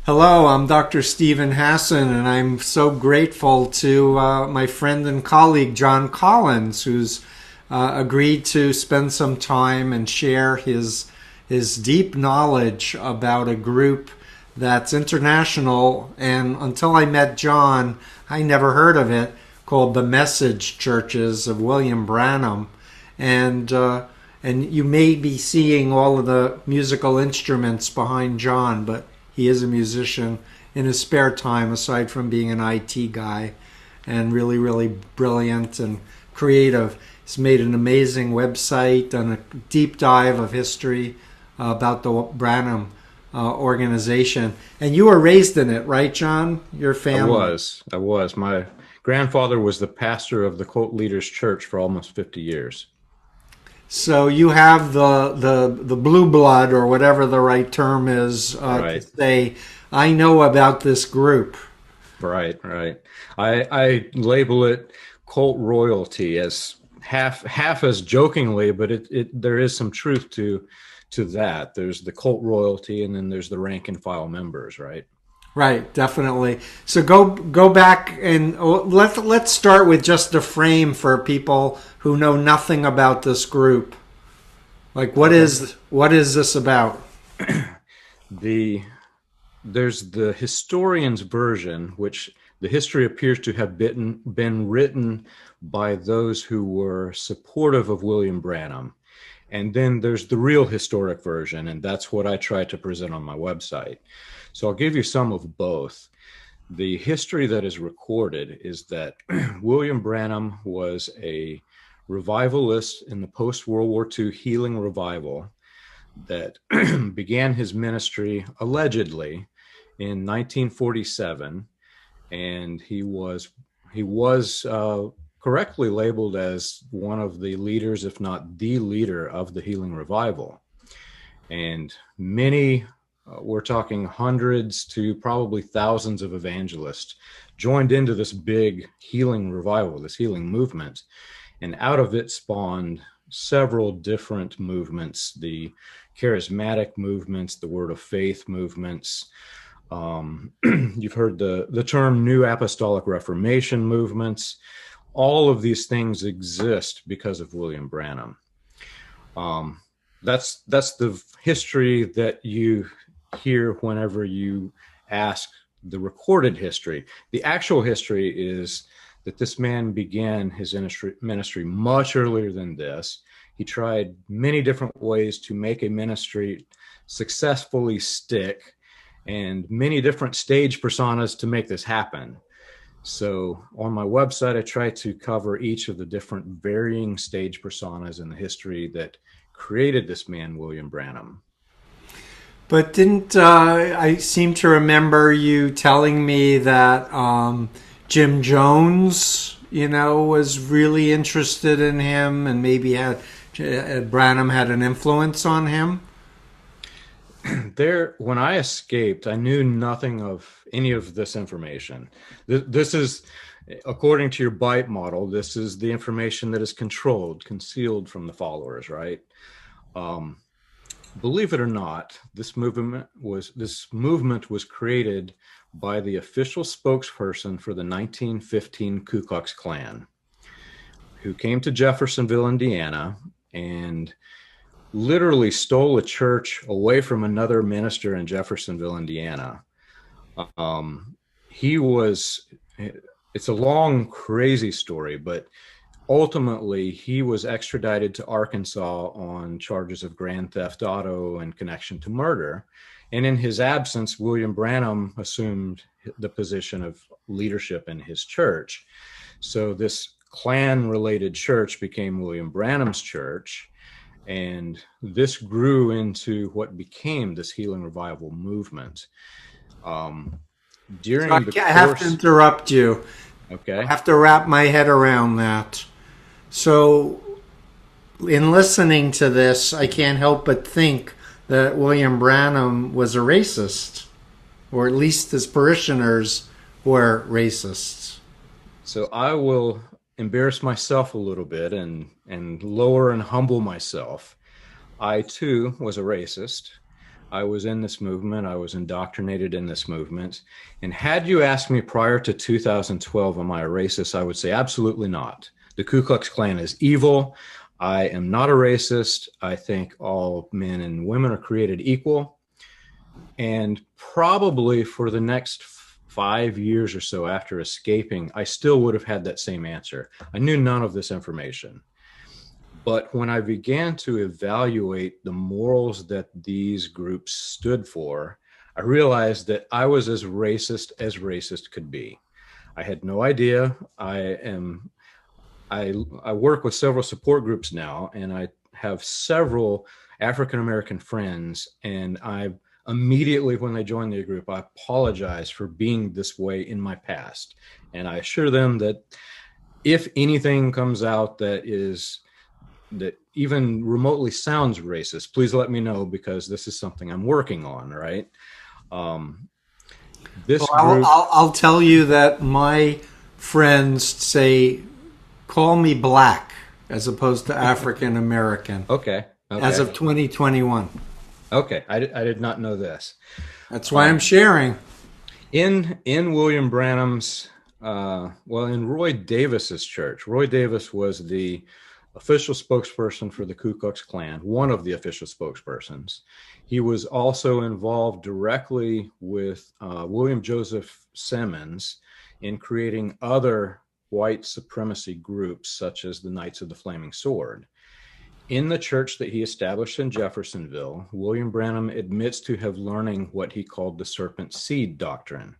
Hello, I'm Dr. Stephen Hassan, and I'm so grateful to my friend and colleague John Collins, who's agreed to spend some time and share his deep knowledge about a group that's international. And until I met John, I never heard of it, called the Message Churches of William Branham, and you may be seeing all of the musical instruments behind John, but he is a musician in his spare time, aside from being an IT guy, and really, really brilliant and creative. He's made an amazing website and a deep dive of history about the Branham organization. And you were raised in it, right, John? Your family? I was. My grandfather was the pastor of the Cult Leaders Church for almost 50 years. So you have the blue blood, or whatever the right term is, Right. to say, I know about this group. Right. I label it cult royalty as half as jokingly, but there is some truth to that. There's the cult royalty, and then there's the rank and file members, right? Right, definitely. So go back and let's start with just a frame for people who know nothing about this group. Like, what is this about? There's the historian's version, which the history appears to have been written by those who were supportive of William Branham. And then there's the real historic version, and that's what I try to present on my website. So I'll give you some of both. The history that is recorded is that William Branham was a revivalist in the post-World War II healing revival that began his ministry allegedly in 1947, and he was correctly labeled as one of the leaders, if not the leader, of the healing revival. And many, we're talking hundreds to probably thousands of evangelists joined into this big healing revival, this healing movement. And out of it spawned several different movements, the charismatic movements, the word of faith movements. You've heard the term New Apostolic Reformation movements. All of these things exist because of William Branham. That's the history that you hear whenever you ask the recorded history. The actual history is that this man began his ministry much earlier than this. He tried many different ways to make a ministry successfully stick, and many different stage personas to make this happen. So on my website, I try to cover each of the different varying stage personas in the history that created this man, William Branham. But didn't I seem to remember you telling me that Jim Jones, was really interested in him, and maybe Branham had an influence on him? When I escaped, I knew nothing of any of this information. This is, according to your bite model, this is the information that is concealed from the followers, right? Believe it or not, this movement was created by the official spokesperson for the 1915 Ku Klux Klan, who came to Jeffersonville, Indiana, and literally stole a church away from another minister in Jeffersonville, Indiana. It's a long, crazy story, but ultimately he was extradited to Arkansas on charges of grand theft auto and connection to murder. And in his absence, William Branham assumed the position of leadership in his church. So this Klan-related church became William Branham's church. And this grew into what became this healing revival movement. I have to interrupt you. Okay. I have to wrap my head around that. So, in listening to this, I can't help but think that William Branham was a racist, or at least his parishioners were racists. So I will embarrass myself a little bit and lower and humble myself. I too was a racist. I was in this movement. I was indoctrinated in this movement. And had you asked me prior to 2012, am I a racist? I would say absolutely not. The Ku Klux Klan is evil. I am not a racist. I think all men and women are created equal. And probably for the next 5 years or so after escaping, I still would have had that same answer. I knew none of this information. But when I began to evaluate the morals that these groups stood for, I realized that I was as racist could be. I had no idea. I work with several support groups now, and I have several African-American friends, and I immediately when they join the group, I apologize for being this way in my past. And I assure them that if anything comes out that even remotely sounds racist, please let me know, because this is something I'm working on, right? I'll tell you that my friends say, call me black as opposed to African American. Okay. As of 2021. Okay. I did not know this. That's why I'm sharing. In William Branham's, in Roy Davis's church, Roy Davis was the official spokesperson for the Ku Klux Klan, one of the official spokespersons. He was also involved directly with William Joseph Simmons in creating other white supremacy groups, such as the Knights of the Flaming Sword. In the church that he established in Jeffersonville, William Branham admits to have learning what he called the serpent seed doctrine.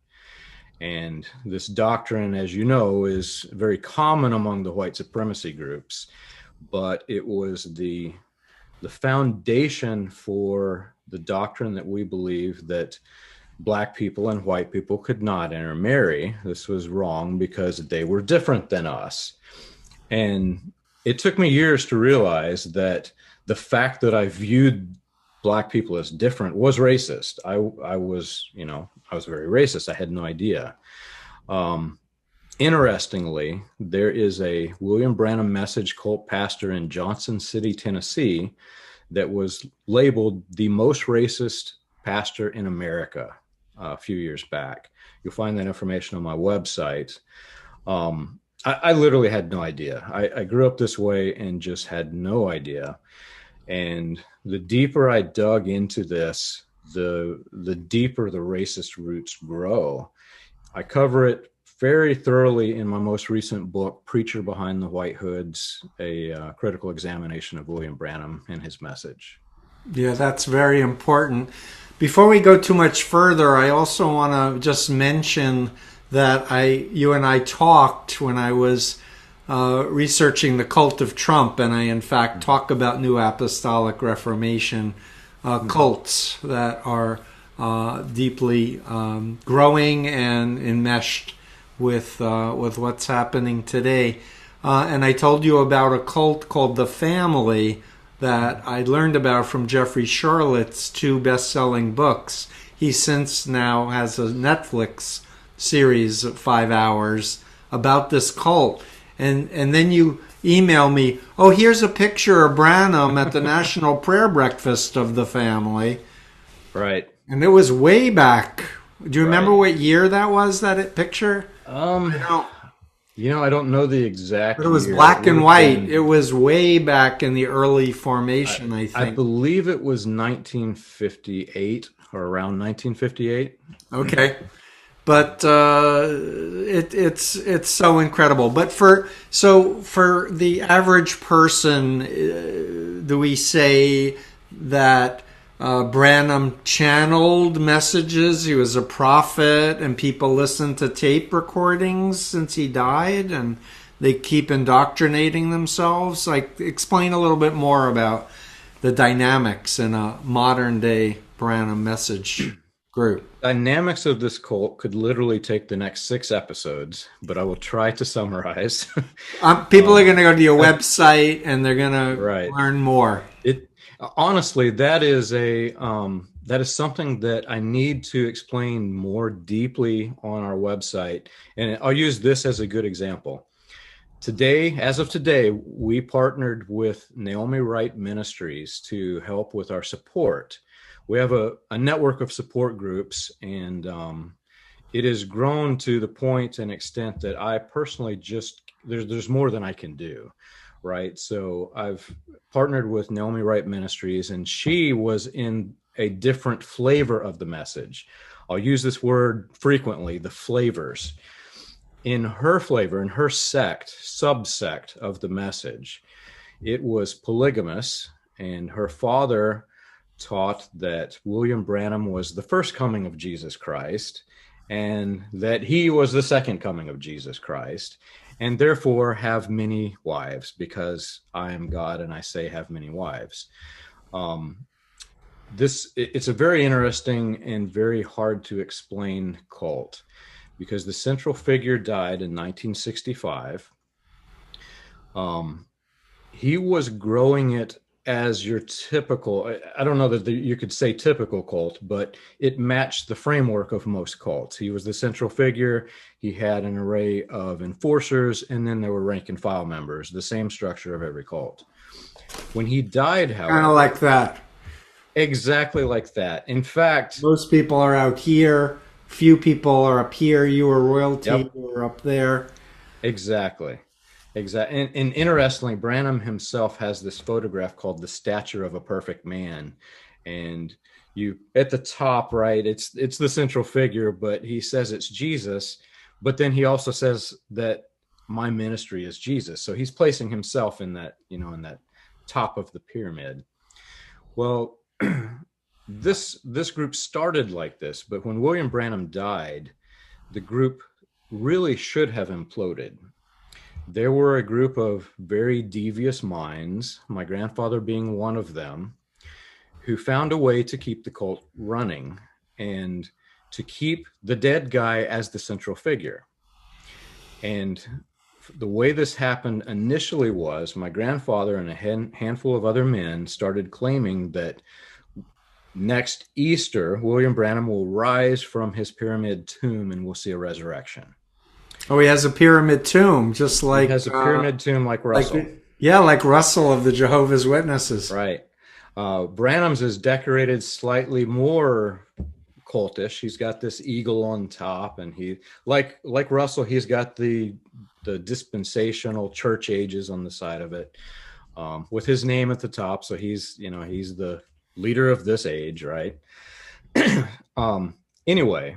And this doctrine, as you know, is very common among the white supremacy groups, but it was the foundation for the doctrine that we believe that Black people and white people could not intermarry. This was wrong because they were different than us. And it took me years to realize that the fact that I viewed Black people as different was racist. I was very racist. I had no idea. Interestingly, there is a William Branham message cult pastor in Johnson City, Tennessee, that was labeled the most racist pastor in America a few years back. You'll find that information on my website. I literally had no idea. I grew up this way and just had no idea. And the deeper I dug into this, the deeper the racist roots grow. I cover it very thoroughly in my most recent book, Preacher Behind the White Hoods, a critical examination of William Branham and his message. Yeah, that's very important. Before we go too much further, I also want to just mention that you and I talked when I was researching the cult of Trump, and I, in fact, talk about New Apostolic Reformation cults that are deeply growing and enmeshed with what's happening today. And I told you about a cult called The Family that I learned about from Jeffrey Charlotte's 2 best-selling books. He since now has a Netflix series of 5 hours about this cult. And then you email me, oh, here's a picture of Branham at the National Prayer Breakfast of The Family. Right. And it was way back. Do you remember what year that was, that picture? I don't know the exact But it was year. black and white. It was way back in the early formation, I think. I believe it was 1958 or around 1958. Okay. But it's so incredible. But for the average person, do we say that Branham channeled messages? He was a prophet, and people listened to tape recordings since he died, and they keep indoctrinating themselves? Like, explain a little bit more about the dynamics in a modern day Branham message group. Dynamics of this cult could literally take the next 6 episodes, but I will try to summarize. People are going to go to your website and they're going to learn more. Honestly, that is something that I need to explain more deeply on our website. And I'll use this as a good example. Today, as of today, we partnered with Naomi Wright Ministries to help with our support. We have a network of support groups, and it has grown to the point and extent that I personally there's more than I can do, right? So I've partnered with Naomi Wright Ministries, and she was in a different flavor of the message. I'll use this word frequently, the flavors. In her flavor, in her subsect of the message, it was polygamous, and her father taught that William Branham was the first coming of Jesus Christ, and that he was the second coming of Jesus Christ, and therefore have many wives, because I am God and I say have many wives. It's a very interesting and very hard to explain cult, because the central figure died in 1965. He was growing it as your typical, I don't know that you could say typical cult, but it matched the framework of most cults. He was the central figure. He had an array of enforcers, and then there were rank and file members, the same structure of every cult. When he died, however... Kind of like that. Exactly like that. In fact... most people are out here. Few people are up here. You are royalty. Yep. You are up there. Exactly. And interestingly, Branham himself has this photograph called The Stature of a Perfect Man. And you, at the top, right, it's the central figure, but he says it's Jesus. But then he also says that my ministry is Jesus. So he's placing himself in that, in that top of the pyramid. Well, this group started like this, but when William Branham died, the group really should have imploded. There were a group of very devious minds, my grandfather being one of them, who found a way to keep the cult running and to keep the dead guy as the central figure. And the way this happened initially was my grandfather and a handful of other men started claiming that next Easter, William Branham will rise from his pyramid tomb and we'll see a resurrection. Oh, he has a pyramid tomb, just like... he has a pyramid tomb like Russell. Like Russell of the Jehovah's Witnesses. Right. Branham's is decorated slightly more cultish. He's got this eagle on top, and he, like Russell, he's got the dispensational church ages on the side of it, with his name at the top. So he's the leader of this age, right? Anyway,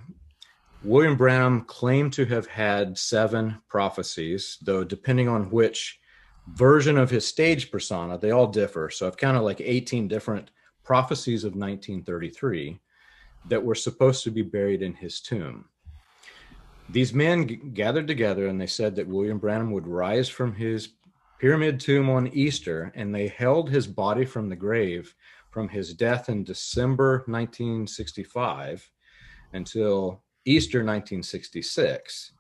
William Branham claimed to have had 7 prophecies, though depending on which version of his stage persona, they all differ. So I've counted like 18 different prophecies of 1933 that were supposed to be buried in his tomb. These men gathered together and they said that William Branham would rise from his pyramid tomb on Easter, and they held his body from the grave from his death in December 1965 until Easter 1966.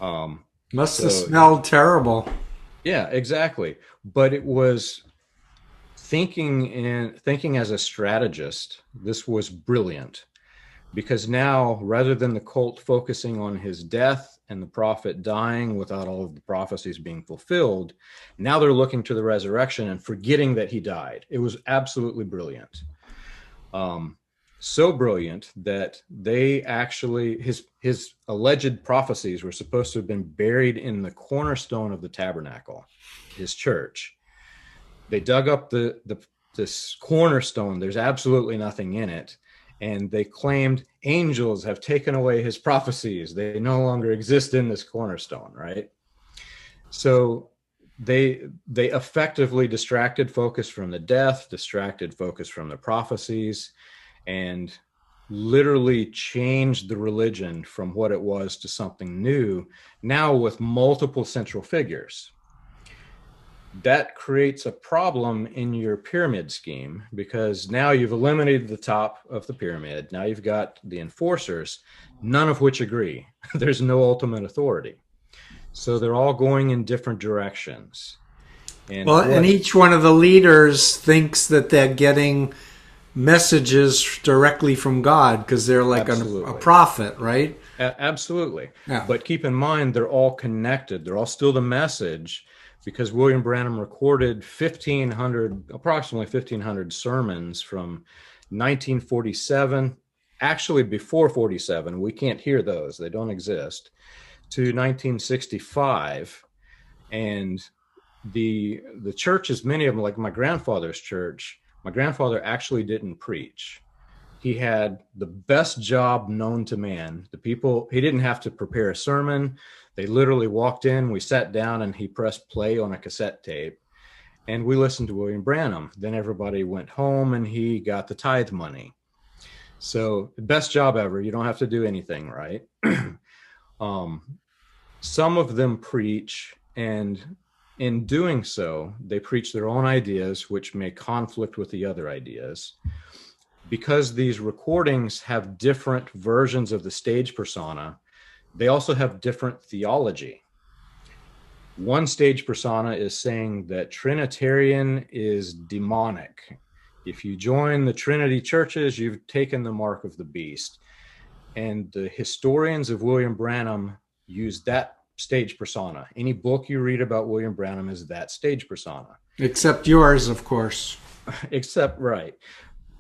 Must have smelled terrible. Yeah, exactly. But it was thinking as a strategist, this was brilliant, because now, rather than the cult focusing on his death and the prophet dying without all of the prophecies being fulfilled, now they're looking to the resurrection and forgetting that he died. It was absolutely brilliant. So brilliant that they actually, his alleged prophecies were supposed to have been buried in the cornerstone of the tabernacle, his church. They dug up this cornerstone. There's absolutely nothing in it. And they claimed angels have taken away his prophecies. They no longer exist in this cornerstone, right? So they effectively distracted focus from the death, distracted focus from the prophecies, and literally changed the religion from what it was to something new, now with multiple central figures. That creates a problem in your pyramid scheme, because now you've eliminated the top of the pyramid. Now you've got the enforcers, none of which agree. There's no ultimate authority. So they're all going in different directions. And each one of the leaders thinks that they're getting messages directly from God because they're like a prophet, right? Absolutely. Yeah. But keep in mind, they're all connected. They're all still the message, because William Branham recorded approximately 1,500 sermons from 1947, actually before 47. We can't hear those. They don't exist. To 1965. And the churches, many of them, like my grandfather's church, my grandfather actually didn't preach. He had the best job known to man. The people, he didn't have to prepare a sermon. They literally walked in, we sat down, and he pressed play on a cassette tape, and we listened to William Branham. Then everybody went home, and he got the tithe money. So the best job ever. You don't have to do anything, right? Some of them preach, and in doing so, they preach their own ideas, which may conflict with the other ideas. Because these recordings have different versions of the stage persona, they also have different theology. One stage persona is saying that Trinitarian is demonic. If you join the Trinity churches, you've taken the mark of the beast. And the historians of William Branham use that stage persona. Any book you read about William Branham is that stage persona. Except yours, of course. Except, right.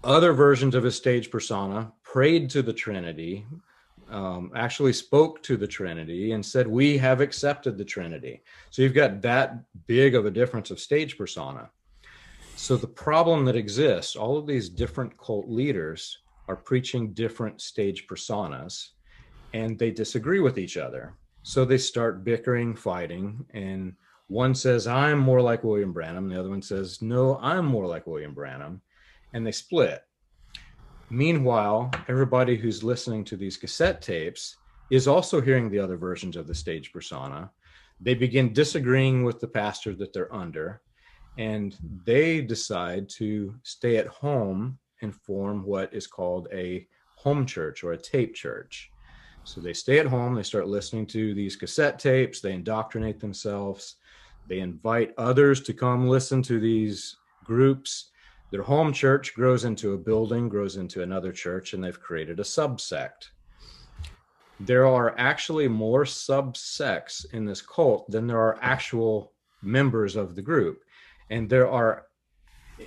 Other versions of his stage persona prayed to the Trinity, actually spoke to the Trinity and said, we have accepted the Trinity. So you've got that big of a difference of stage persona. So the problem that exists, all of these different cult leaders are preaching different stage personas, and they disagree with each other. So they start bickering, fighting, and one says, I'm more like William Branham. The other one says, no, I'm more like William Branham. And they split. Meanwhile, everybody who's listening to these cassette tapes is also hearing the other versions of the stage persona. They begin disagreeing with the pastor that they're under, and they decide to stay at home and form what is called a home church or a tape church. So they stay at home, they start listening to these cassette tapes, they indoctrinate themselves, they invite others to come listen to these groups. Their home church grows into a building, grows into another church, and they've created a subsect. There are actually more subsects in this cult than there are actual members of the group. And there are,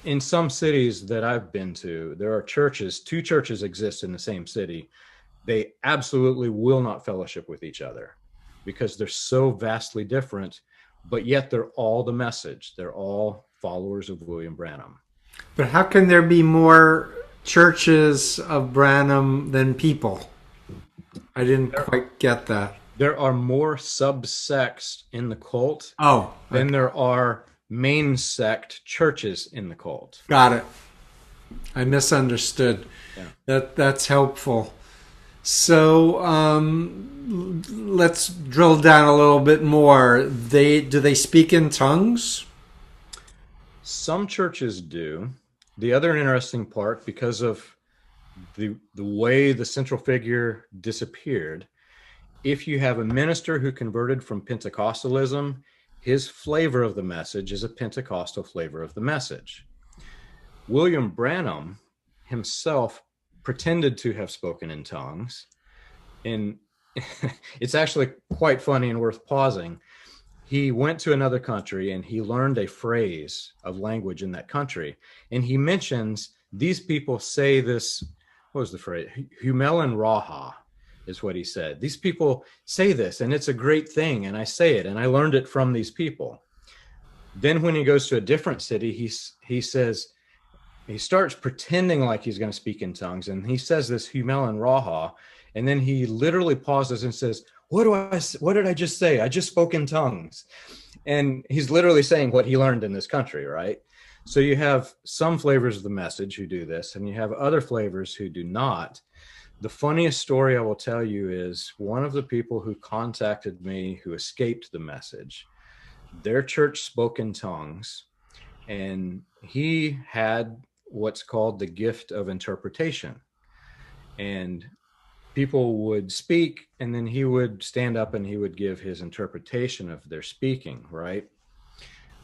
in some cities that I've been to, there are churches, 2 churches exist in the same city. They absolutely will not fellowship with each other because they're so vastly different, but yet they're all the message. They're all followers of William Branham. But how can there be more churches of Branham than people? I didn't quite get that. There are more subsects in the cult than there are main sect churches in the cult. Got it. I misunderstood. Yeah. That's helpful. So let's drill down a little bit more. Do they speak in tongues? Some churches do. The other interesting part, because of the way the central figure disappeared, if you have a minister who converted from Pentecostalism, his flavor of the message is a Pentecostal flavor of the message. William Branham himself pretended to have spoken in tongues, and it's actually quite funny and worth pausing. He went to another country and he learned a phrase of language in that country. And he mentions these people say this, what was the phrase? Humelin Raha is what he said. These people say this and it's a great thing. And I say it and I learned it from these people. Then when he goes to a different city, he says, he starts pretending like he's going to speak in tongues. And he says this Humelin Raha. And then he literally pauses and says, what did I just say? I just spoke in tongues. And he's literally saying what he learned in this country, right? So you have some flavors of the message who do this, and you have other flavors who do not. The funniest story I will tell you is one of the people who contacted me who escaped the message, their church spoke in tongues, and he had what's called the gift of interpretation. And people would speak, and then he would stand up and he would give his interpretation of their speaking, right?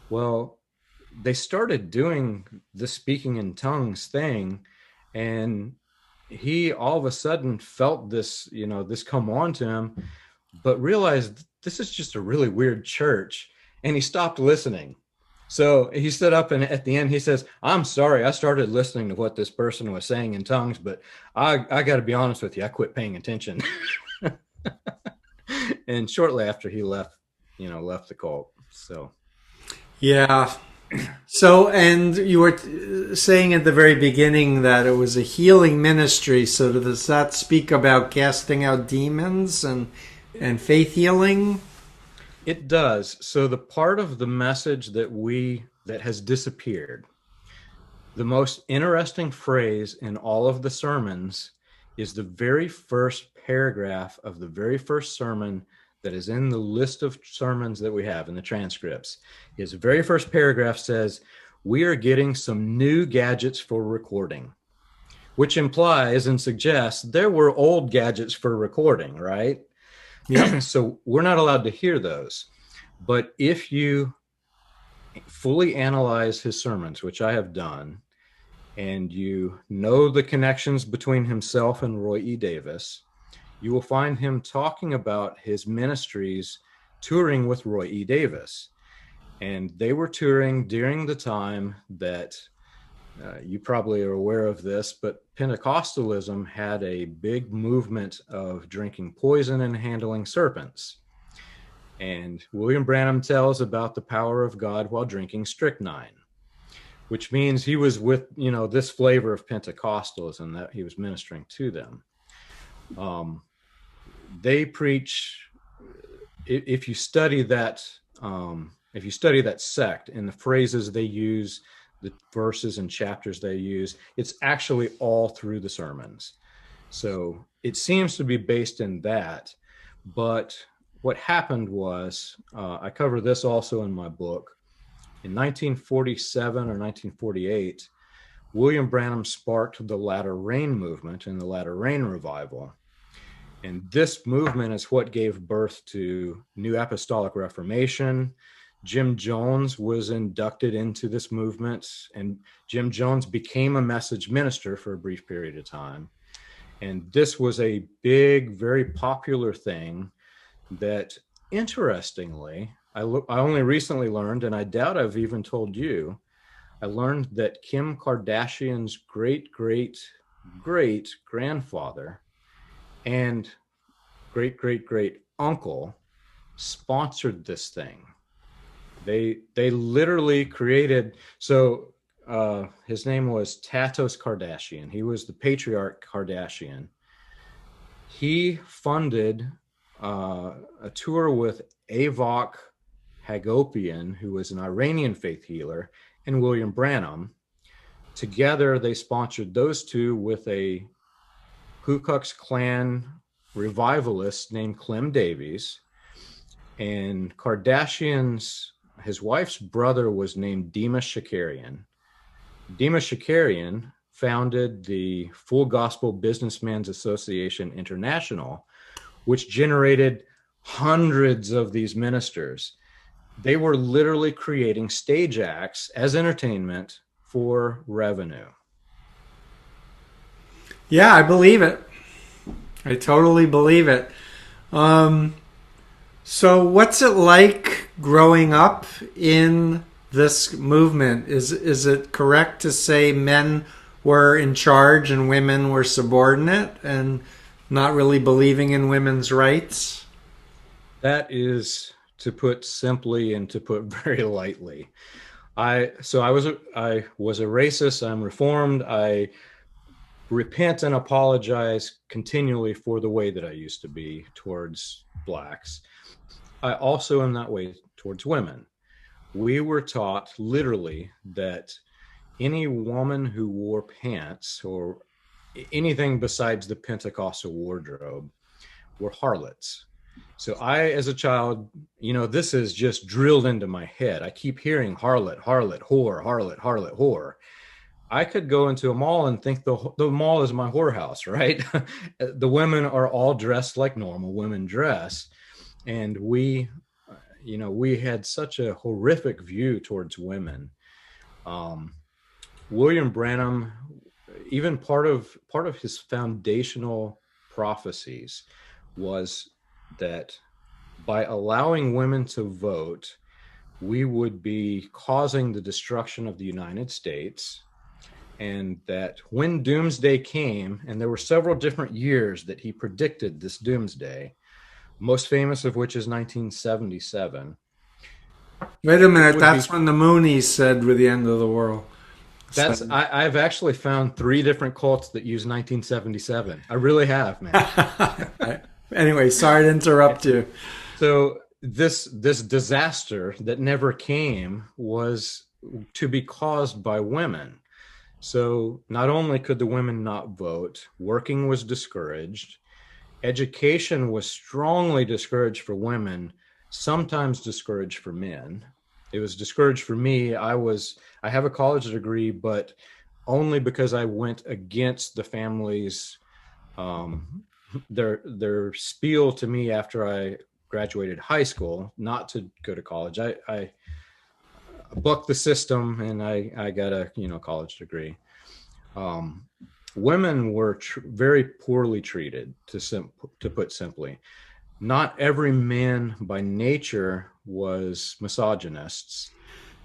Well, they started doing the speaking in tongues thing, And he all of a sudden felt this, this come on to him, but realized this is just a really weird church. And he stopped listening. So he stood up, and at the end he says, "I'm sorry, I started listening to what this person was saying in tongues, but I got to be honest with you, I quit paying attention." And shortly after he left, left the cult. So Yeah. So, and you were saying at the very beginning that it was a healing ministry. So does that speak about casting out demons and faith healing? it does. So the part of the message that has disappeared, the most interesting phrase in all of the sermons is the very first paragraph of the very first sermon that is in the list of sermons that we have in the transcripts. His very first paragraph says, "We are getting some new gadgets for recording," which implies and suggests there were old gadgets for recording, right? Yeah. So we're not allowed to hear those. But if you fully analyze his sermons, which I have done, and you know the connections between himself and Roy E. Davis, you will find him talking about his ministries touring with Roy E. Davis. And they were touring during the time that you probably are aware of this, but Pentecostalism had a big movement of drinking poison and handling serpents. And William Branham tells about the power of God while drinking strychnine, which means he was with, this flavor of Pentecostalism that he was ministering to them. They preach, if you study that sect and the phrases they use, the verses and chapters they use, it's actually all through the sermons. So it seems to be based in that. But what happened was, I cover this also in my book, in 1947 or 1948, William Branham sparked the Latter Rain movement and the Latter Rain revival. And this movement is what gave birth to New Apostolic Reformation. Jim Jones was inducted into this movement, and Jim Jones became a message minister for a brief period of time. And this was a big, very popular thing that, interestingly, I only recently learned, and I doubt I've even told you, I learned that Kim Kardashian's great-great-great-grandfather and great-great-great-uncle sponsored this thing. They literally created, so his name was Tatos Kardashian. He was the patriarch Kardashian. He funded a tour with Avok Hagopian, who was an Iranian faith healer, and William Branham. Together, they sponsored those two with a Ku Klux Klan revivalist named Clem Davies. And his wife's brother was named Demas Shakarian. Demas Shakarian founded the Full Gospel Businessmen's Association International, which generated hundreds of these ministers. They were literally creating stage acts as entertainment for revenue. Yeah, I believe it. I totally believe it. So what's it like growing up in this movement? Is it correct to say men were in charge and women were subordinate and not really believing in women's rights? That is to put simply and to put very lightly. I was a racist. I'm reformed. I repent and apologize continually for the way that I used to be towards blacks. I also am that way towards women. We were taught literally that any woman who wore pants or anything besides the Pentecostal wardrobe were harlots. So I, as a child, this is just drilled into my head. I keep hearing harlot, harlot, whore, harlot, harlot, whore. I could go into a mall and think the mall is my whorehouse, right? The women are all dressed like normal women dress. And we had such a horrific view towards women. William Branham, even part of his foundational prophecies was that by allowing women to vote, we would be causing the destruction of the United States, and that when doomsday came, and there were several different years that he predicted this doomsday, most famous of which is 1977. Wait a minute, that's when the Moonies said we're the end of the world. I've actually found 3 different cults that use 1977. I really have, man. Anyway, sorry to interrupt you. So this disaster that never came was to be caused by women. So not only could the women not vote, working was discouraged, education was strongly discouraged for women, sometimes discouraged for men. It was discouraged for me. I have a college degree, but only because I went against the family's their spiel to me after I graduated high school, not to go to college. I bucked the system and I got a college degree. Women were very poorly treated, to put simply. Not every man by nature was misogynists.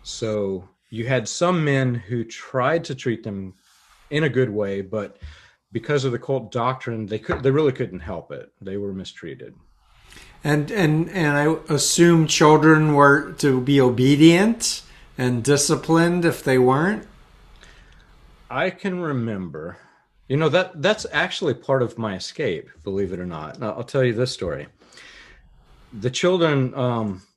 So you had some men who tried to treat them in a good way, but because of the cult doctrine, they really couldn't help it. They were mistreated. And I assume children were to be obedient and disciplined if they weren't? I can remember, that's actually part of my escape, believe it or not. Now, I'll tell you this story. The children,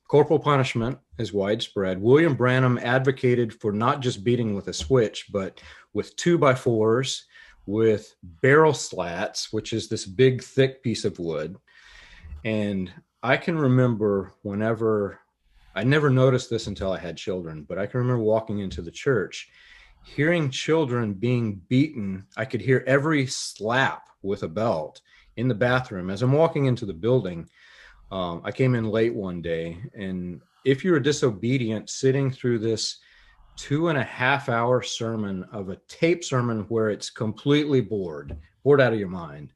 corporal punishment is widespread. William Branham advocated for not just beating with a switch, but with 2x4s, with barrel slats, which is this big, thick piece of wood. And I can remember I never noticed this until I had children, but I can remember walking into the church, hearing children being beaten. I could hear every slap with a belt in the bathroom. As I'm walking into the building, I came in late one day, and if you were disobedient, sitting through this 2.5-hour sermon of a tape sermon where it's completely bored out of your mind,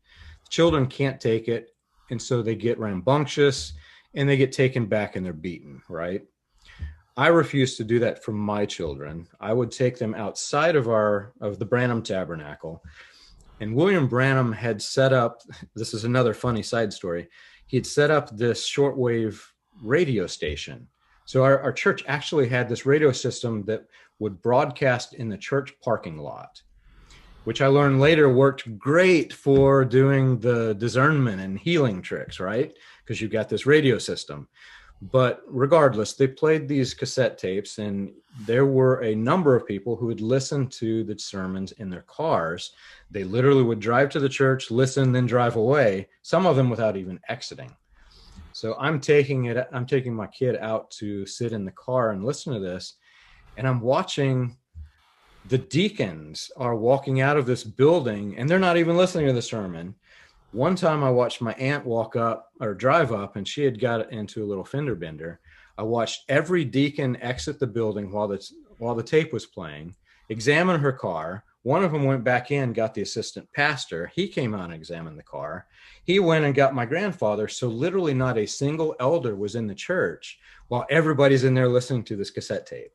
children can't take it. And so they get rambunctious and they get taken back and they're beaten, right? I refused to do that for my children. I would take them outside of the Branham Tabernacle. And William Branham had set up, this is another funny side story, he had set up this shortwave radio station. So our church actually had this radio system that would broadcast in the church parking lot, which I learned later worked great for doing the discernment and healing tricks, right? Because you've got this radio system. But regardless, they played these cassette tapes, and there were a number of people who would listen to the sermons in their cars. They literally would drive to the church, listen, then drive away, some of them without even exiting. So I'm taking my kid out to sit in the car and listen to this, and I'm watching the deacons are walking out of this building, and they're not even listening to the sermon. One time I watched my aunt drive up, and she had got into a little fender bender. I watched every deacon exit the building while the tape was playing, examine her car. One of them went back in, got the assistant pastor. He came out and examined the car. He went and got my grandfather. So literally not a single elder was in the church while everybody's in there listening to this cassette tape.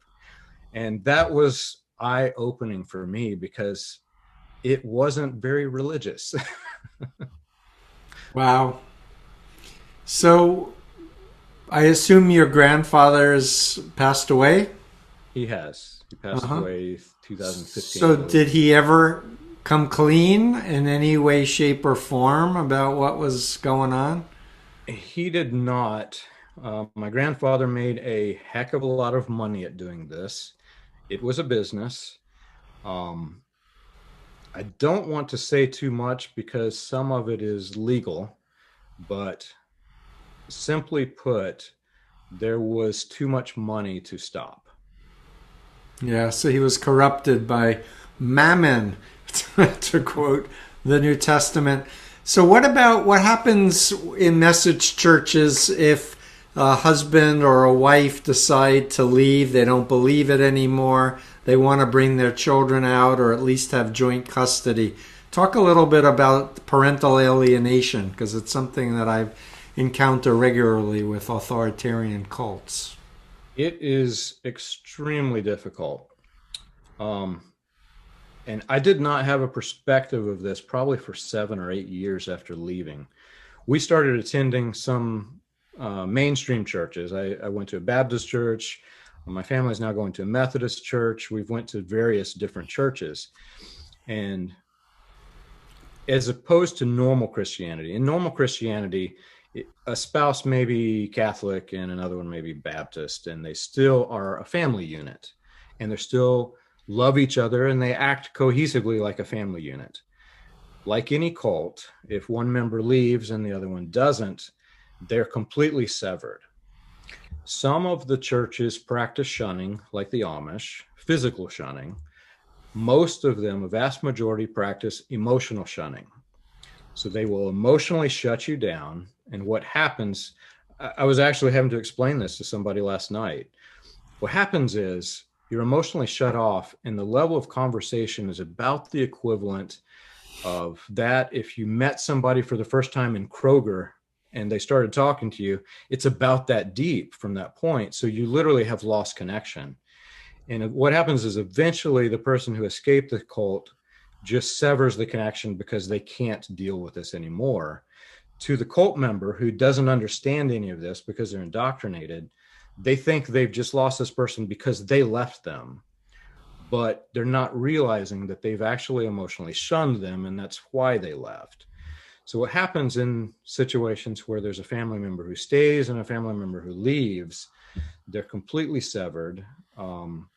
And that was eye-opening for me because it wasn't very religious. Wow. So I assume your grandfather has passed away? He has. He passed away 2015. So did he ever come clean in any way, shape, or form about what was going on? He did not. My grandfather made a heck of a lot of money at doing this. It was a business. I don't want to say too much because some of it is legal, but simply put, there was too much money to stop. Yeah, so he was corrupted by mammon, to quote the New Testament. So what happens in message churches if a husband or a wife decide to leave, they don't believe it anymore, they want to bring their children out or at least have joint custody. Talk a little bit about parental alienation, because it's something that I've encountered regularly with authoritarian cults. It is extremely difficult. And I did not have a perspective of this probably for 7 or 8 years after leaving. We started attending some mainstream churches. I went to a Baptist church. My family is now going to a Methodist church. We've went to various different churches. And as opposed to normal Christianity, in normal Christianity, a spouse may be Catholic and another one may be Baptist, and they still are a family unit, and they still love each other, and they act cohesively like a family unit. Like any cult, if one member leaves and the other one doesn't, they're completely severed. Some of the churches practice shunning, like the Amish, physical shunning. Most of them, a vast majority, practice emotional shunning. So they will emotionally shut you down. And what happens, I was actually having to explain this to somebody last night. What happens is you're emotionally shut off, and the level of conversation is about the equivalent of that if you met somebody for the first time in Kroger and they started talking to you, it's about that deep from that point. So you literally have lost connection. And what happens is eventually the person who escaped the cult just severs the connection because they can't deal with this anymore. To the cult member who doesn't understand any of this because they're indoctrinated, they think they've just lost this person because they left them. But they're not realizing that they've actually emotionally shunned them, and that's why they left. So what happens in situations where there's a family member who stays and a family member who leaves, they're completely severed. I'm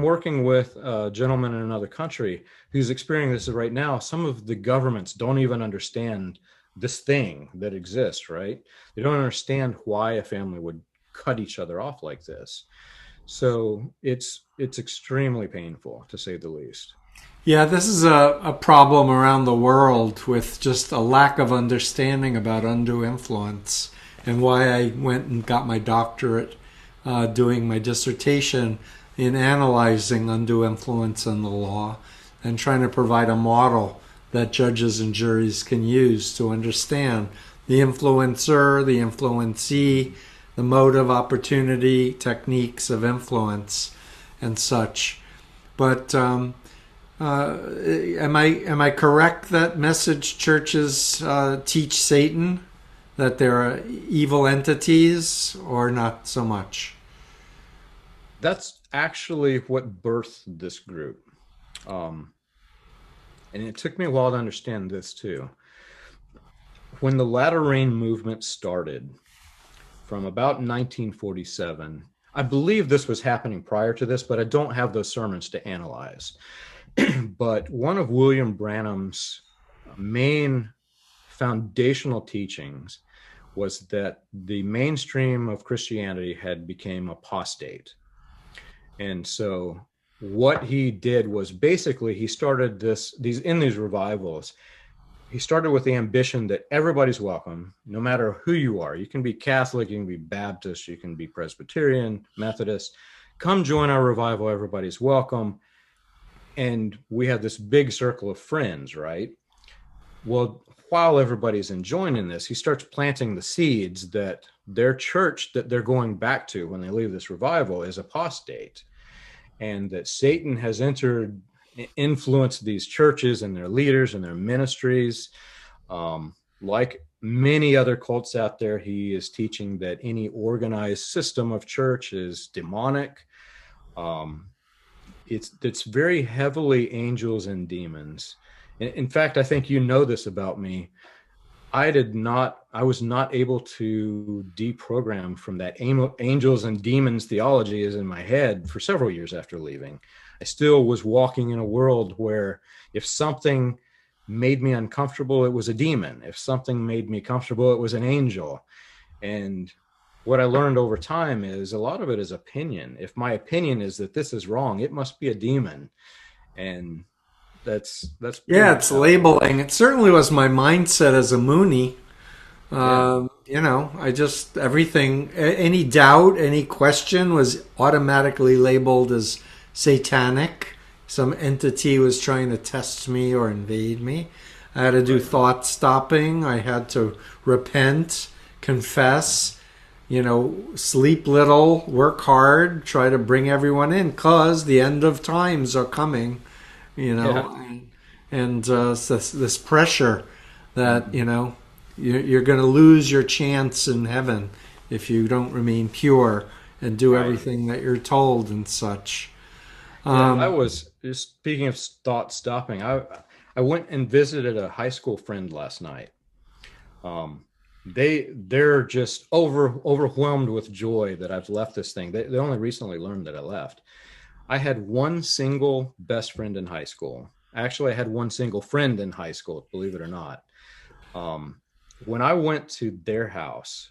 working with a gentleman in another country who's experiencing this right now. Some of the governments don't even understand this thing that exists, right? They don't understand why a family would cut each other off like this. So it's extremely painful, to say the least. Yeah, this is a problem around the world with just a lack of understanding about undue influence, and why I went and got my doctorate doing my dissertation in analyzing undue influence in the law and trying to provide a model that judges and juries can use to understand the influencer, the influencee, the motive, opportunity, techniques of influence, and such. But am I correct that message churches teach Satan, that there are evil entities, or not so much? That's actually what birthed this group. And it took me a while to understand this too. When the Latter Rain movement started from about 1947, I believe this was happening prior to this, but I don't have those sermons to analyze. But one of William Branham's main foundational teachings was that the mainstream of Christianity had become apostate. And so what he did was basically he started these revivals. He started with the ambition that everybody's welcome, no matter who you are. You can be Catholic, you can be Baptist, you can be Presbyterian, Methodist. Come join our revival, everybody's welcome. And we have this big circle of friends, right? Well, while everybody's enjoying this, he starts planting the seeds that their church that they're going back to when they leave this revival is apostate, and that Satan has influenced these churches and their leaders and their ministries. Like many other cults out there, he is teaching that any organized system of church is demonic. It's very heavily angels and demons. In fact, I think you know this about me. I was not able to deprogram from that angels and demons theology is in my head for several years after leaving. I still was walking in a world where if something made me uncomfortable, it was a demon. If something made me comfortable, it was an angel. And what I learned over time is a lot of it is opinion. If my opinion is that this is wrong, it must be a demon. And that's yeah, it's labeling. It certainly was my mindset as a Moonie. Yeah. I just, everything, any doubt, any question was automatically labeled as satanic. Some entity was trying to test me or invade me. I had to do Right. thought stopping. I had to repent, confess, sleep little, work hard, try to bring everyone in because the end of times are coming, you Yeah. know, and this pressure that, Mhm. you're going to lose your chance in heaven if you don't remain pure and do Right. everything that you're told and such. Yeah. I Um, was just speaking of thought stopping. I went and visited a high school friend last night. Um, they're just overwhelmed with joy that I've left this thing. They only recently learned that I left. I had one single best friend in high school. Actually, I had one single friend in high school, believe it or not. Um, when I went to their house,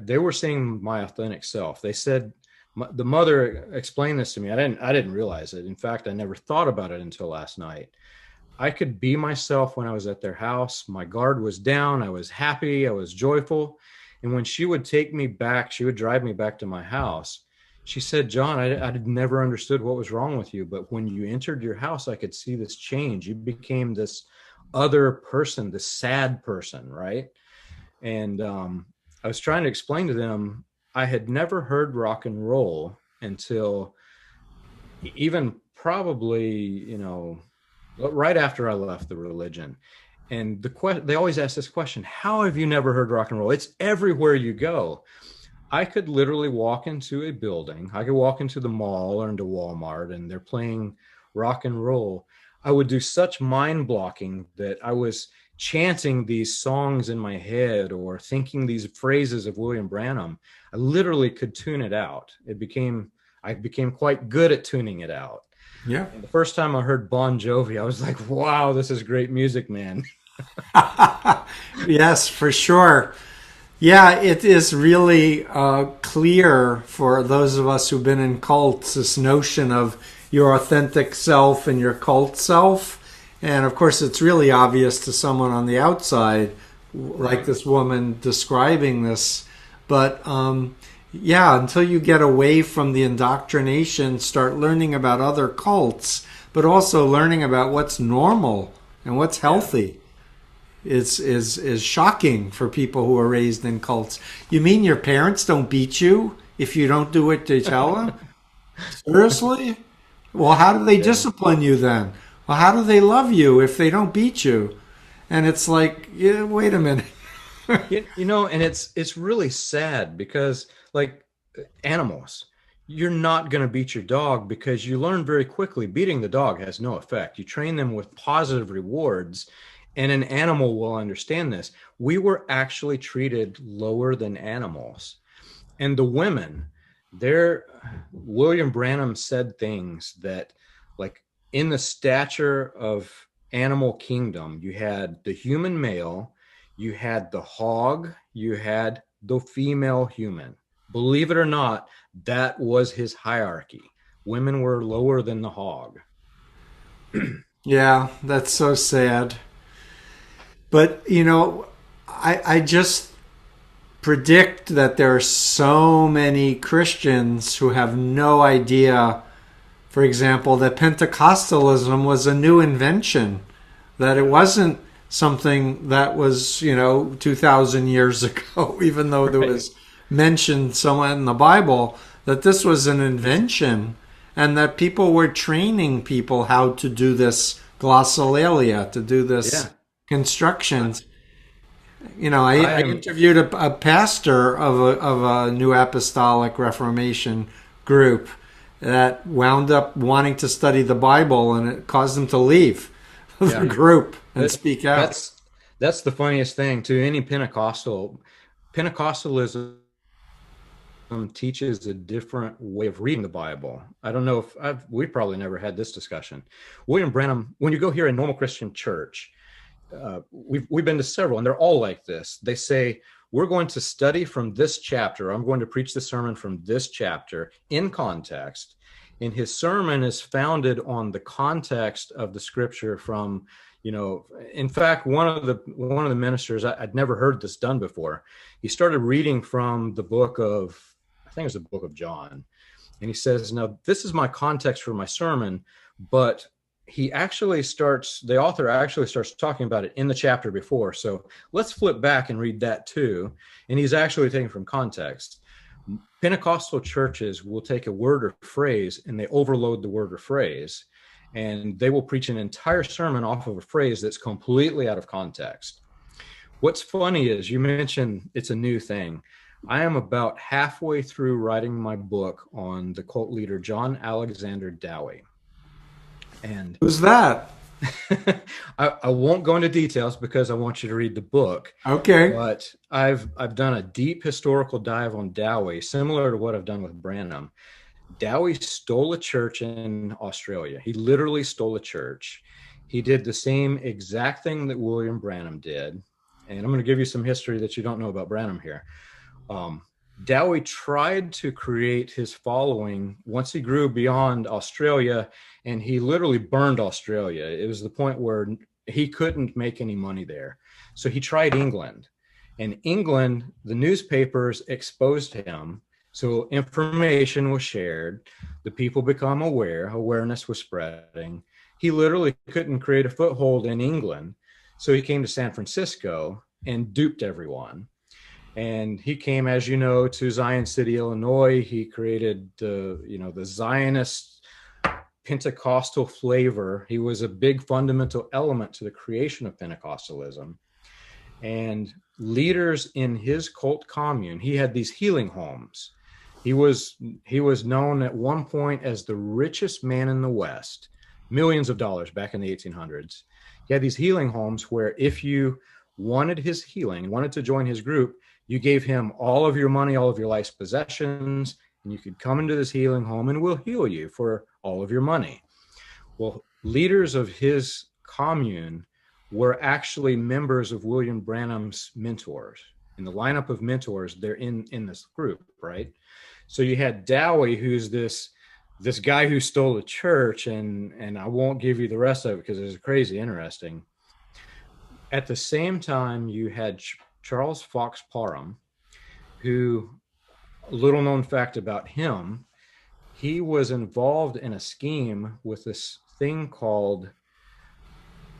they were seeing my authentic self. They said the mother explained this to me. I didn't realize it. In fact, I never thought about it until last night. I could be myself when I was at their house. My guard was down. I was happy. I was joyful. And when she would take me back, she would drive me back to my house. She said, John, I had never understood what was wrong with you. But when you entered your house, I could see this change. You became this other person, this sad person, right? And I was trying to explain to them, I had never heard rock and roll until even probably, right after I left the religion. And they always ask this question, how have you never heard rock and roll? It's everywhere you go. I could literally walk into a building. I could walk into the mall or into Walmart and they're playing rock and roll. I would do such mind blocking that I was chanting these songs in my head or thinking these phrases of William Branham. I literally could tune it out. I became quite good at tuning it out. yeah. And the first time I heard Bon Jovi, I was like, wow, this is great music, man. Yes, for sure. Yeah, it is really clear for those of us who've been in cults, this notion of your authentic self and your cult self. And of course, it's really obvious to someone on the outside, like Right. this woman describing this. But yeah, until you get away from the indoctrination, start learning about other cults, but also learning about what's normal and what's Yeah. healthy is shocking for people who are raised in cults. You mean your parents don't beat you if you don't do what they tell them? Seriously? Well, how do they Yeah. discipline you then? Well, how do they love you if they don't beat you? And it's like, yeah, wait a minute. And it's really sad because like animals, you're not going to beat your dog because you learn very quickly beating the dog has no effect. You train them with positive rewards and an animal will understand this. We were actually treated lower than animals. And the women, there William Branham said things that like in the stature of animal kingdom, you had the human male, you had the hog, you had the female human. Believe it or not, that was his hierarchy. Women were lower than the hog. Yeah, that's so sad. But, I just predict that there are so many Christians who have no idea, for example, that Pentecostalism was a new invention, that it Yeah. wasn't something that was, 2,000 years ago, even though there Right. was mentioned somewhere in the Bible, that this was an invention and that people were training people how to do this glossolalia, to do this Yeah. I, constructions. I I am interviewed a pastor of a New Apostolic Reformation group that wound up wanting to study the Bible, and it caused them to leave the yeah. group and That, speak out. that's the funniest thing to any Pentecostalism teaches a different way of reading the Bible. I don't know if we probably never had this discussion. William Branham, when you go here in normal Christian church, we've been to several, and they're all like this. They say we're going to study from this chapter. I'm going to preach the sermon from this chapter in context, And his sermon is founded on the context of the scripture from, in fact, one of the ministers, I'd never heard this done before. He started reading from the book of, I think it was the book of John. And he says, now, this is my context for my sermon, but the author actually starts talking about it in the chapter before. So let's flip back and read that too. And he's actually taking from context. Pentecostal churches will take a word or phrase and they overload the word or phrase, and they will preach an entire sermon off of a phrase that's completely out of context. What's funny is you mentioned it's a new thing. I am about halfway through writing my book on the cult leader John Alexander Dowie. And who's that? I won't go into details because I want you to read the book. Okay. But I've done a deep historical dive on Dowie, similar to what I've done with Branham. Dowie stole a church in Australia. He literally stole a church. He did the same exact thing that William Branham did. And I'm going to give you some history that you don't know about Branham here. Dowie tried to create his following once he grew beyond Australia, and he literally burned Australia. It was the point where he couldn't make any money there. So he tried England. And England, the newspapers exposed him. So information was shared. The people become aware. Awareness was spreading. He literally couldn't create a foothold in England. So he came to San Francisco and duped everyone. And he came, as you know, to Zion City, Illinois. He created the Zionist Pentecostal flavor. He was a big fundamental element to the creation of Pentecostalism. And leaders in his cult commune, he had these healing homes. He was known at one point as the richest man in the West, millions of dollars back in the 1800s. He had these healing homes where if you wanted his healing, wanted to join his group, you gave him all of your money, all of your life's possessions, and you could come into this healing home and we'll heal you for all of your money. Well, leaders of his commune were actually members of William Branham's mentors. In the lineup of mentors, they're in this group, right? So you had Dowie, who's this guy who stole a church, and I won't give you the rest of it because it's crazy interesting. At the same time, you had Charles Fox Parham, who, a little known fact about him, he was involved in a scheme with this thing called,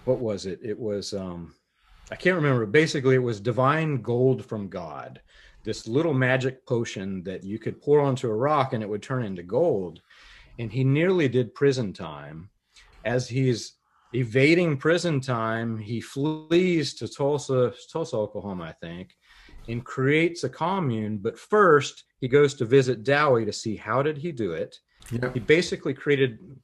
what was it? It was, I can't remember. Basically, it was divine gold from God, this little magic potion that you could pour onto a rock and it would turn into gold. And he nearly did prison time. As he's evading prison time, he flees to Tulsa, Oklahoma, I think, and creates a commune. But first, he goes to visit Dowie to see how did he do it. Yep. He basically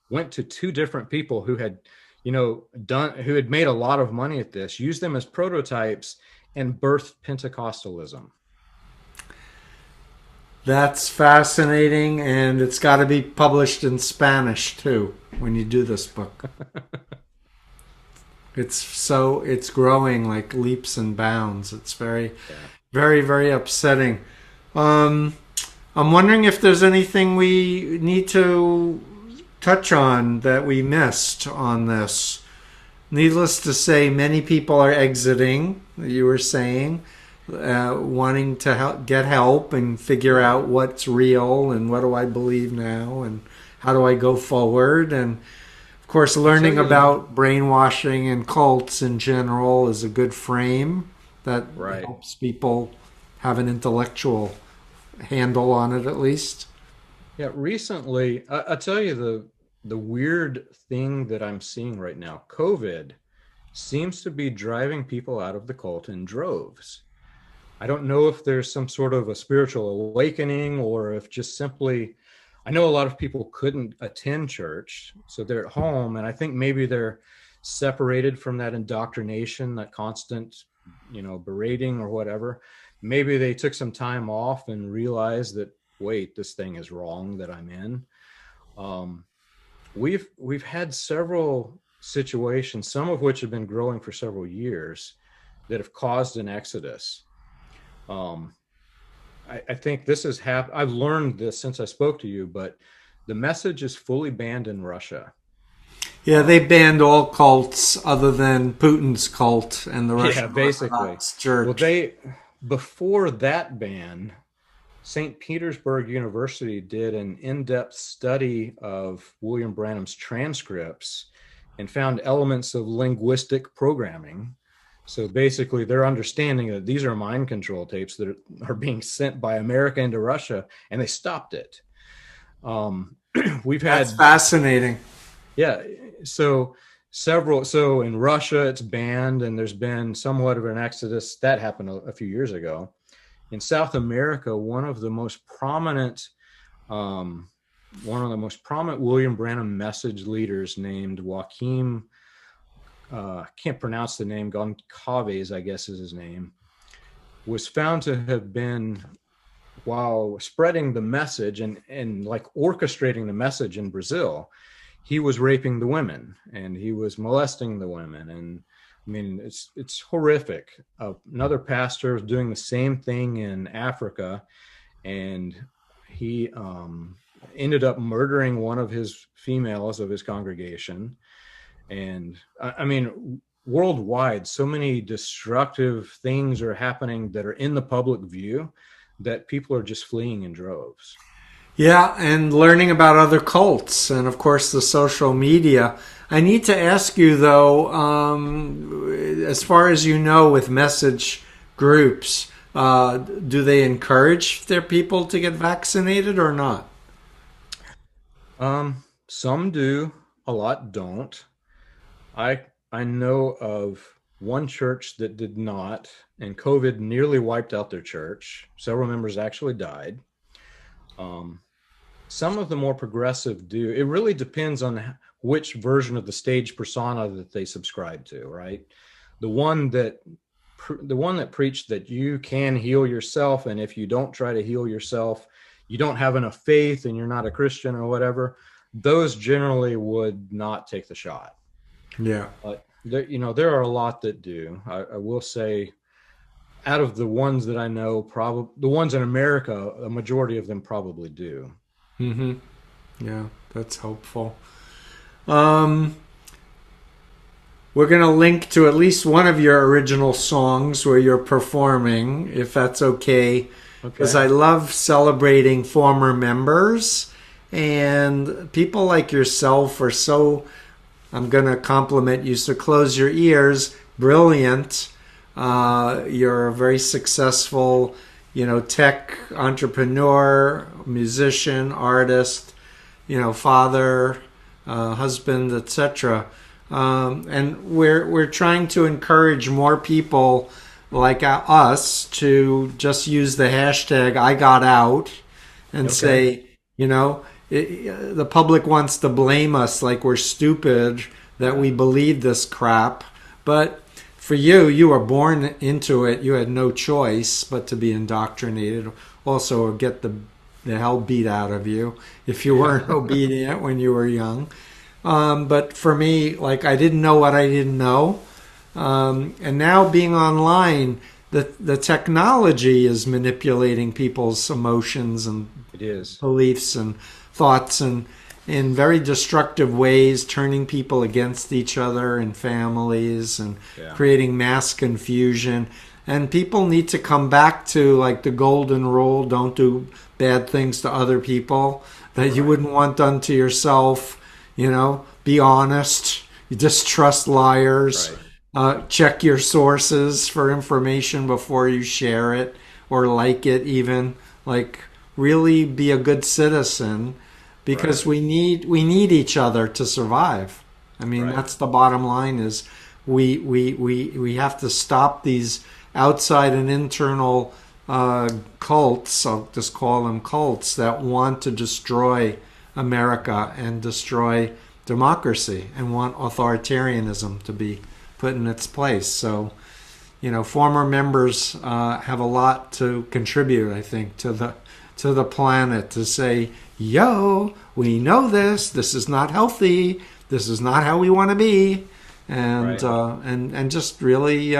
went to two different people who had, who had made a lot of money at this, used them as prototypes, and birthed Pentecostalism. That's fascinating, and it's got to be published in Spanish too when you do this book. It's growing like leaps and bounds. It's very, very upsetting. I'm wondering if there's anything we need to touch on that we missed on this. Needless to say, many people are exiting, you were saying, wanting to get help and figure out what's real and what do I believe now and how do I go forward. And of course, learning about brainwashing and cults in general is a good frame that helps people have an intellectual handle on it, at least. Yeah, recently, I'll tell you the weird thing that I'm seeing right now. COVID seems to be driving people out of the cult in droves. I don't know if there's some sort of a spiritual awakening or if just simply, I know a lot of people couldn't attend church, so they're at home, and I think maybe they're separated from that indoctrination, that constant, berating or whatever. Maybe they took some time off and realized that, wait, this thing is wrong that I'm in. We've had several situations, some of which have been growing for several years, that have caused an exodus. I think this has happened. I've learned this since I spoke to you, but The message is fully banned in Russia. Yeah, they banned all cults other than Putin's cult and the Russian Orthodox Church. Well, before that ban, St. Petersburg University did an in-depth study of William Branham's transcripts and found elements of linguistic programming. So basically, they're understanding that these are mind control tapes that are being sent by America into Russia, and they stopped it. That's fascinating. Yeah. So in Russia, it's banned, and there's been somewhat of an exodus. That happened a few years ago. In South America, one of the most prominent William Branham message leaders named Joaquim, can't pronounce the name, Goncalves, I guess is his name, was found to have been, while spreading the message and like orchestrating the message in Brazil, he was raping the women and he was molesting the women. And I mean, it's horrific. Another pastor was doing the same thing in Africa, and he ended up murdering one of his females of his congregation. And I mean, worldwide, so many destructive things are happening that are in the public view that people are just fleeing in droves. Yeah, and learning about other cults and, of course, the social media. I need to ask you, though, as far as you know with message groups, do they encourage their people to get vaccinated or not? Some do, a lot don't. I know of one church that did not, and COVID nearly wiped out their church. Several members actually died. Some of the more progressive do. It really depends on which version of the stage persona that they subscribe to, right? The one that preached that you can heal yourself, and if you don't try to heal yourself, you don't have enough faith and you're not a Christian or whatever, those generally would not take the shot. Yeah. But there are a lot that do. I will say, out of the ones that I know, probably the ones in America, a majority of them probably do. Mm-hmm. Yeah, that's hopeful. We're going to link to at least one of your original songs where you're performing, if that's okay. Because I love celebrating former members, and people like yourself are so, I'm going to compliment you, so close your ears, brilliant. You're a very successful, tech entrepreneur, musician, artist, father, husband, etc. And we're trying to encourage more people like us to just use the hashtag I got out and say, the public wants to blame us like we're stupid that we believe this crap. But for you were born into it. You had no choice but to be indoctrinated. Also, or get the hell beat out of you if you weren't obedient when you were young. But for me, I didn't know what I didn't know. And now being online, the technology is manipulating people's emotions and beliefs and thoughts and in very destructive ways, turning people against each other and families and creating mass confusion. And people need to come back to the golden rule: don't do bad things to other people that you wouldn't want done to yourself. Be honest. You distrust liars. Check your sources for information before you share it or like it even. Really be a good citizen, because we need each other to survive. I mean, that's the bottom line, is we have to stop these outside and internal cults, I'll just call them cults, that want to destroy America and destroy democracy and want authoritarianism to be put in its place. So, former members have a lot to contribute, I think, to the planet, to say, yo, we know this is not healthy, this is not how we want to be, and just really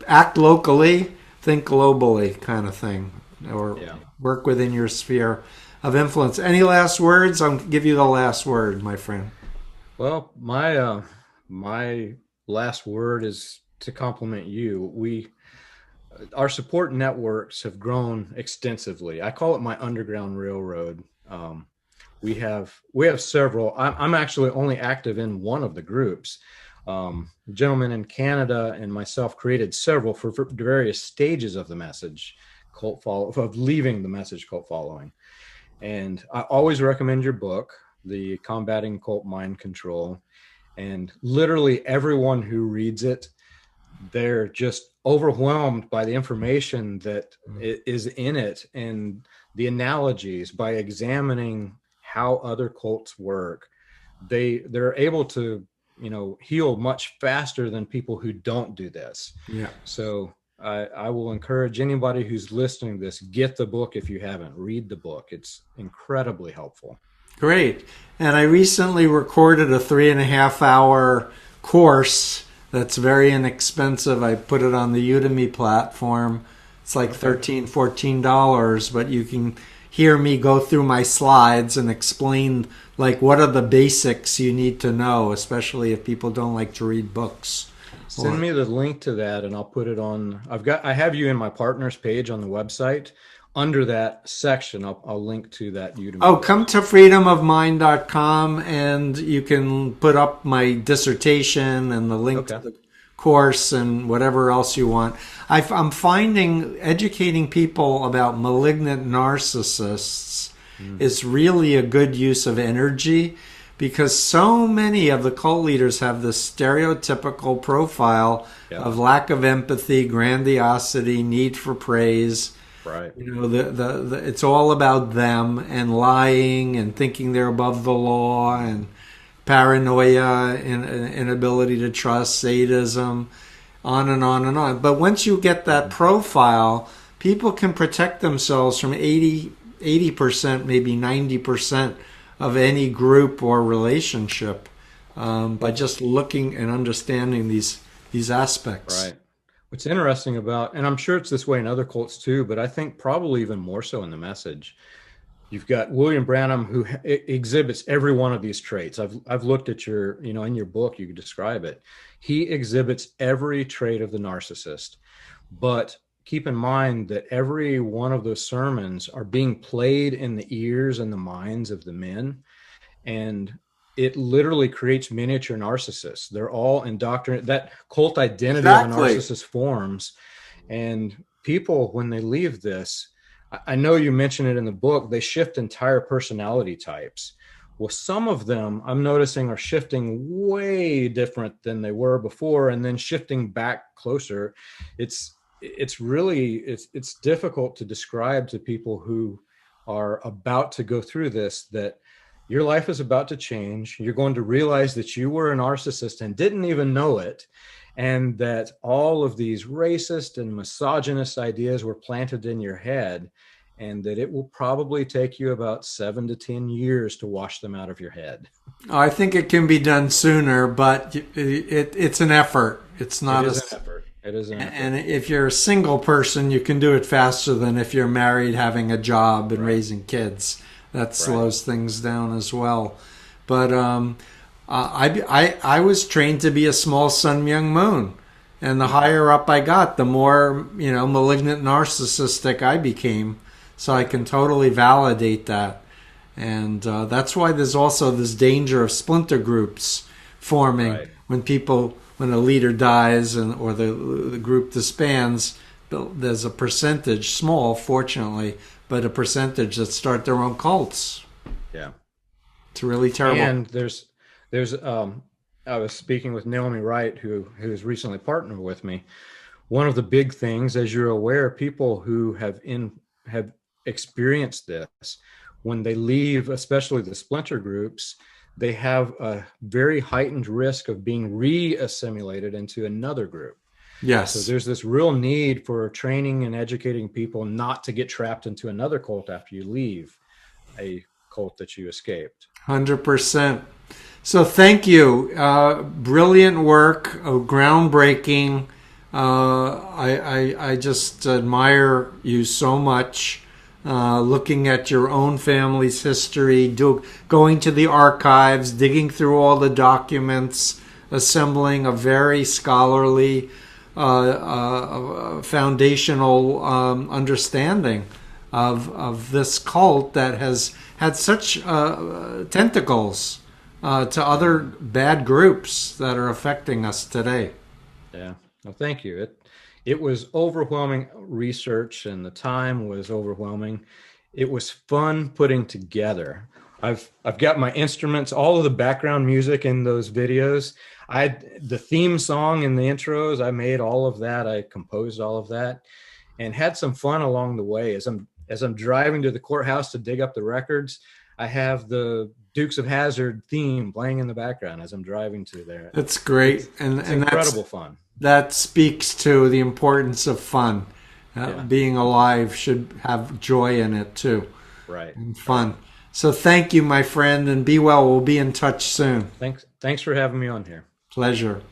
act locally, think globally, kind of thing, or work within your sphere of influence. Any last words? I'll give you the last word, my friend. Well, my last word is to compliment you. Our support networks have grown extensively. I call it my underground railroad. We have several. I'm actually only active in one of the groups. Gentlemen in Canada and myself created several for various stages of the message of leaving the message cult following. And I always recommend your book, The Combating Cult Mind Control. And literally everyone who reads it, they're just overwhelmed by the information that is in it and the analogies. By examining how other cults work, they're able to, heal much faster than people who don't do this. Yeah. So I will encourage anybody who's listening to this, get the book if you haven't. Read the book. It's incredibly helpful. Great. And I recently recorded a 3.5-hour course that's very inexpensive. I put it on the Udemy platform. It's like $13, $14, but you can hear me go through my slides and explain like what are the basics you need to know, especially if people don't like to read books. Send me the link to that and I'll put it on. I have you in my partners page on the website. Under that section, I'll link to that Udemy. Oh, come to freedomofmind.com and you can put up my dissertation and the link to the course and whatever else you want. I'm finding educating people about malignant narcissists is really a good use of energy, because so many of the cult leaders have this stereotypical profile of lack of empathy, grandiosity, need for praise. Right. It's all about them and lying and thinking they're above the law and paranoia and inability to trust, sadism, on and on and on. But once you get that profile, people can protect themselves from 80%, maybe 90% of any group or relationship by just looking and understanding these aspects. Right. What's interesting about, and I'm sure it's this way in other cults too, but I think probably even more so in the message, you've got William Branham, who exhibits every one of these traits. I've looked at your, in your book, you could describe it. He exhibits every trait of the narcissist. But keep in mind that every one of those sermons are being played in the ears and the minds of the men. And it literally creates miniature narcissists. They're all indoctrinated. That cult identity of a narcissist forms. And people, when they leave this, I know you mentioned it in the book, they shift entire personality types. Well, some of them I'm noticing are shifting way different than they were before, and then shifting back closer. It's difficult to describe to people who are about to go through this, that your life is about to change. You're going to realize that you were a narcissist and didn't even know it, and that all of these racist and misogynist ideas were planted in your head, and that it will probably take you about 7 to 10 years to wash them out of your head. I think it can be done sooner, but it's an effort. It's not an effort. It is an effort. And if you're a single person, you can do it faster than if you're married, having a job and raising kids. That slows things down as well. But I was trained to be a small sun, young moon. And the higher up I got, the more, malignant narcissistic I became. So I can totally validate that. And that's why there's also this danger of splinter groups forming when a leader dies or the group disbands. There's a percentage, small fortunately, but a percentage that start their own cults. Yeah. It's really terrible. And there's I was speaking with Naomi Wright, who has recently partnered with me. One of the big things, as you're aware, people who have experienced this, when they leave, especially the splinter groups, they have a very heightened risk of being re-assimilated into another group. Yes. So there's this real need for training and educating people not to get trapped into another cult after you leave a cult that you escaped. 100%. So thank you. Brilliant work, groundbreaking. I just admire you so much. looking at your own family's history, going to the archives, digging through all the documents, assembling a very scholarly, foundational understanding of this cult that has had such tentacles to other bad groups that are affecting us today. Yeah. Well, thank you. It was overwhelming research, and the time was overwhelming. It was fun putting together. I've got my instruments, all of the background music in those videos. The theme song and the intros, I made all of that. I composed all of that, and had some fun along the way. As I'm driving to the courthouse to dig up the records, I have the Dukes of Hazzard theme playing in the background as I'm driving to there. That's great, it's and incredible fun. That speaks to the importance of fun. Yeah. Being alive should have joy in it too. Right. And fun. So thank you, my friend, and be well. We'll be in touch soon. Thanks for having me on here. Pleasure.